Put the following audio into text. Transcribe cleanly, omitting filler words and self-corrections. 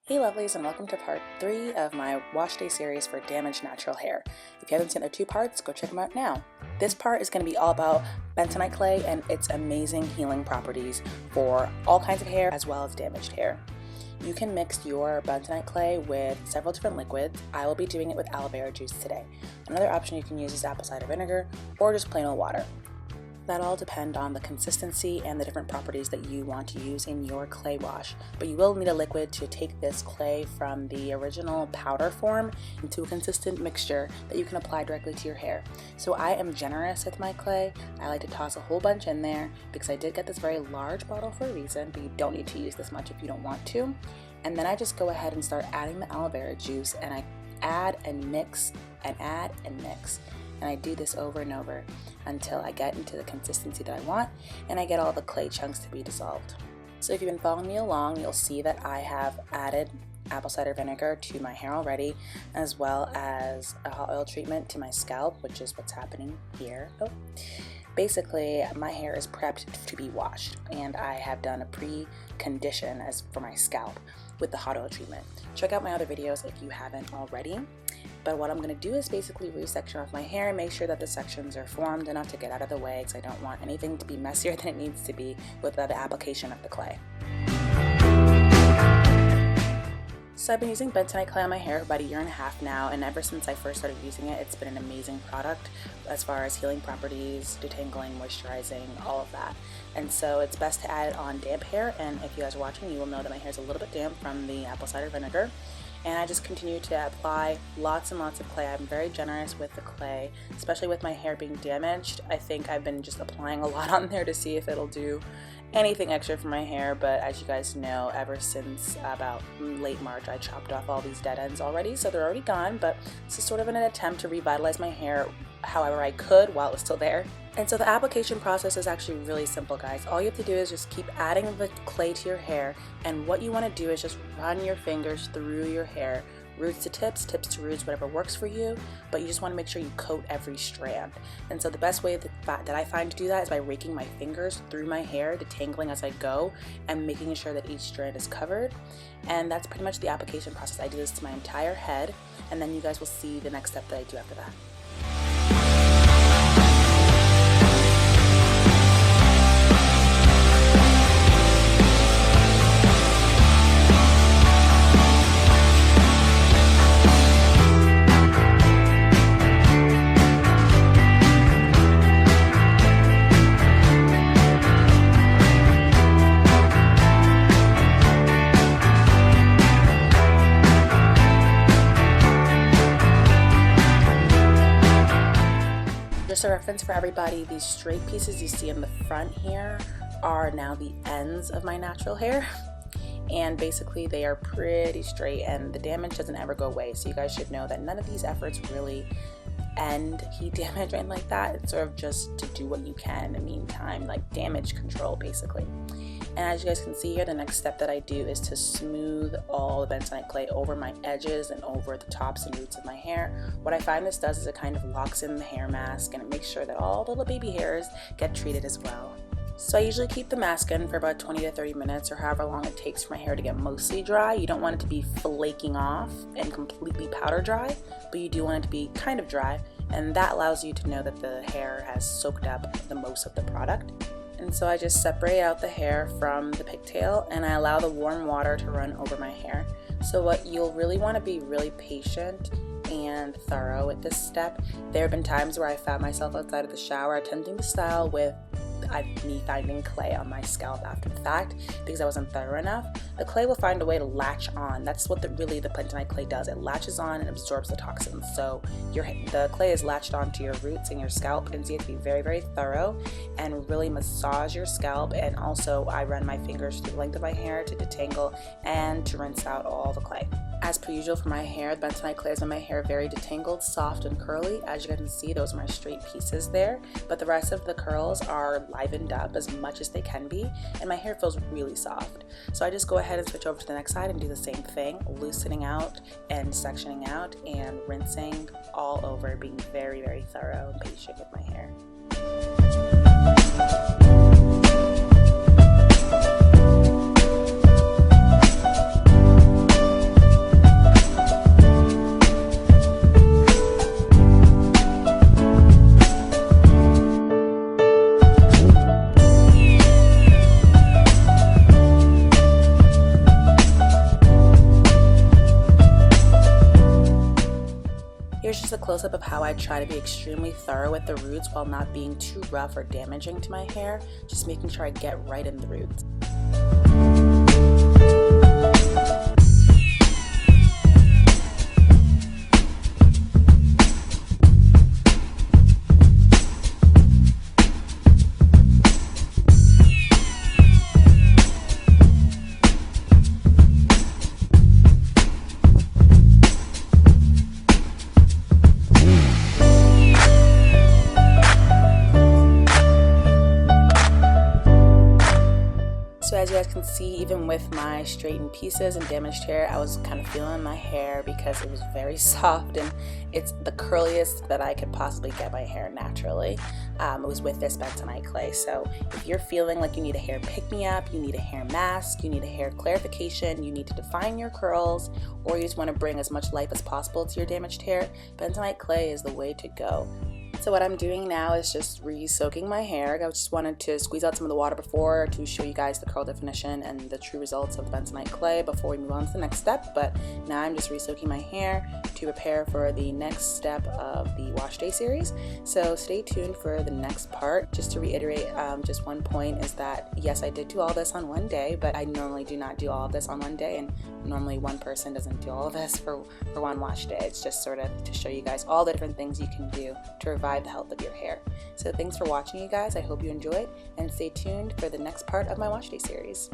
Hey lovelies, and welcome to part 3 of my wash day series for damaged natural hair. If you haven't seen the 2 parts, go check them out now. This part is going to be all about bentonite clay and its amazing healing properties for all kinds of hair as well as damaged hair. You can mix your bentonite clay with several different liquids. I will be doing it with aloe vera juice today. Another option you can use is apple cider vinegar or just plain old water. That all depend on the consistency and the different properties that you want to use in your clay wash. But you will need a liquid to take this clay from the original powder form into a consistent mixture that you can apply directly to your hair. So I am generous with my clay. I like to toss a whole bunch in there because I did get this very large bottle for a reason, but you don't need to use this much if you don't want to. And then I just go ahead and start adding the aloe vera juice, and I add and mix and add and mix. And I do this over and over until I get into the consistency that I want and I get all the clay chunks to be dissolved. So if you've been following me along, you'll see that I have added apple cider vinegar to my hair already, as well as a hot oil treatment to my scalp, which is what's happening here. Basically, my hair is prepped to be washed, and I have done a pre-condition as for my scalp with the hot oil treatment. Check out my other videos if you haven't already. But what I'm going to do is basically resection off my hair and make sure that the sections are formed enough to get out of the way, because I don't want anything to be messier than it needs to be with the application of the clay. So I've been using bentonite clay on my hair for about 1.5 years now, and ever since I first started using it, it's been an amazing product as far as healing properties, detangling, moisturizing, all of that. And so it's best to add it on damp hair, and if you guys are watching, you will know that my hair is a little bit damp from the apple cider vinegar. And I just continue to apply lots and lots of clay. I'm very generous with the clay, especially with my hair being damaged. I think I've been just applying a lot on there to see if it'll do anything extra for my hair, but as you guys know, ever since about late March, I chopped off all these dead ends already, so they're already gone, but this is sort of an attempt to revitalize my hair however I could while it was still there. And so the application process is actually really simple, guys. All you have to do is just keep adding the clay to your hair, and what you want to do is just run your fingers through your hair, roots to tips, tips to roots, whatever works for you, but you just want to make sure you coat every strand. And so the best way that I find to do that is by raking my fingers through my hair, detangling as I go, and making sure that each strand is covered. And that's pretty much the application process. I do this to my entire head, and then you guys will see the next step that I do after that. Just a reference for everybody, these straight pieces you see in the front here are now the ends of my natural hair, and basically they are pretty straight and the damage doesn't ever go away. So you guys should know that none of these efforts really end heat damage or anything like that. It's sort of just to do what you can in the meantime, like damage control basically. And as you guys can see here, the next step that I do is to smooth all the bentonite clay over my edges and over the tops and roots of my hair. What I find this does is it kind of locks in the hair mask, and it makes sure that all the little baby hairs get treated as well. So I usually keep the mask in for about 20 to 30 minutes or however long it takes for my hair to get mostly dry. You don't want it to be flaking off and completely powder dry, but you do want it to be kind of dry, and that allows you to know that the hair has soaked up the most of the product. And so I just separate out the hair from the pigtail, and I allow the warm water to run over my hair. So what you'll really want to be really patient and thorough at this step. There have been times where I found myself outside of the shower attempting to style with me finding clay on my scalp after the fact because I wasn't thorough enough. The clay will find a way to latch on. That's what the bentonite clay does. It latches on and absorbs the toxins. So the clay is latched onto your roots and your scalp, and so you have to be very, very thorough and really massage your scalp. And also I run my fingers through the length of my hair to detangle and to rinse out all the clay. As per usual for my hair, the bentonite clay has made my hair very detangled, soft, and curly. As you guys can see, those are my straight pieces there, but the rest of the curls are livened up as much as they can be, and my hair feels really soft. So I just go ahead and switch over to the next side and do the same thing, loosening out and sectioning out and rinsing all over, being very, very thorough and patient with my hair. just a close-up of how I try to be extremely thorough with the roots while not being too rough or damaging to my hair, just making sure I get right in the roots. So as you guys can see, even with my straightened pieces and damaged hair, I was kind of feeling my hair because it was very soft and it's the curliest that I could possibly get my hair naturally. It was with this bentonite clay. So if you're feeling like you need a hair pick-me-up, you need a hair mask, you need a hair clarification, you need to define your curls, or you just want to bring as much life as possible to your damaged hair, bentonite clay is the way to go. So what I'm doing now is just re-soaking my hair. I just wanted to squeeze out some of the water before to show you guys the curl definition and the true results of the bentonite clay before we move on to the next step. But now I'm just re-soaking my hair to prepare for the next step of the wash day series. So stay tuned for the next part. Just to reiterate, just one point is that yes, I did do all this on one day, but I normally do not do all of this on one day, and normally one person doesn't do all of this for one wash day. It's just sort of to show you guys all the different things you can do to revive the health of your hair. So thanks for watching, you guys. I hope you enjoyed, and stay tuned for the next part of my wash day series.